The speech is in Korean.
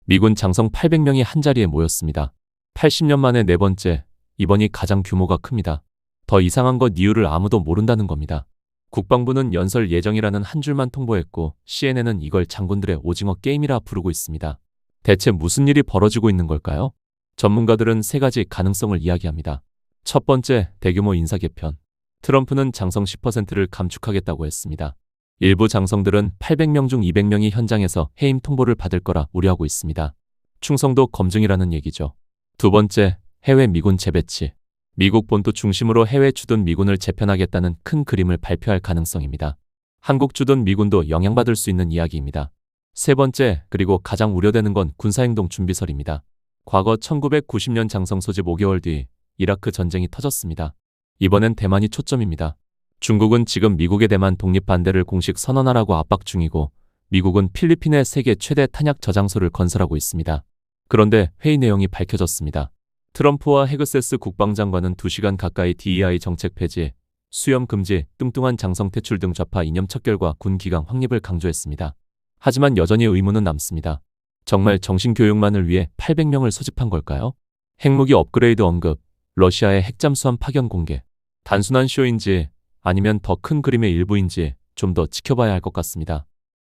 미군 장성 800명이 한자리에 모였습니다. 80년 만에 네 번째, 이번이 가장 규모가 큽니다. 더 이상한 것 이유를 아무도 모른다는 겁니다. 국방부는 연설 예정이라는 한 줄만 통보했고 CNN은 이걸 장군들의 오징어 게임이라 부르고 있습니다. 대체 무슨 일이 벌어지고 있는 걸까요? 전문가들은 세 가지 가능성을 이야기합니다. 첫 번째, 대규모 인사 개편. 트럼프는 장성 10%를 감축하겠다고 했습니다. 일부 장성들은 800명 중 200명이 현장에서 해임 통보를 받을 거라 우려하고 있습니다. 충성도 검증이라는 얘기죠. 두 번째, 해외 미군 재배치. 미국 본토 중심으로 해외 주둔 미군을 재편하겠다는 큰 그림을 발표할 가능성입니다. 한국 주둔 미군도 영향받을 수 있는 이야기입니다. 세 번째, 그리고 가장 우려되는 건 군사행동 준비설입니다. 과거 1990년 장성 소집 5개월 뒤 이라크 전쟁이 터졌습니다. 이번엔 대만이 초점입니다. 중국은 지금 미국의 대만 독립 반대를 공식 선언하라고 압박 중이고 미국은 필리핀에 세계 최대 탄약 저장소를 건설하고 있습니다. 그런데 회의 내용이 밝혀졌습니다. 트럼프와 헤그세스 국방장관은 2시간 가까이 DEI 정책 폐지, 수염 금지, 뚱뚱한 장성 퇴출 등 좌파 이념 척결과 군 기강 확립을 강조했습니다. 하지만 여전히 의문은 남습니다. 정말 정신교육만을 위해 800명을 소집한 걸까요? 핵무기 업그레이드 언급, 러시아의 핵잠수함 파견 공개. 단순한 쇼인지 아니면 더 큰 그림의 일부인지 좀 더 지켜봐야 할 것 같습니다.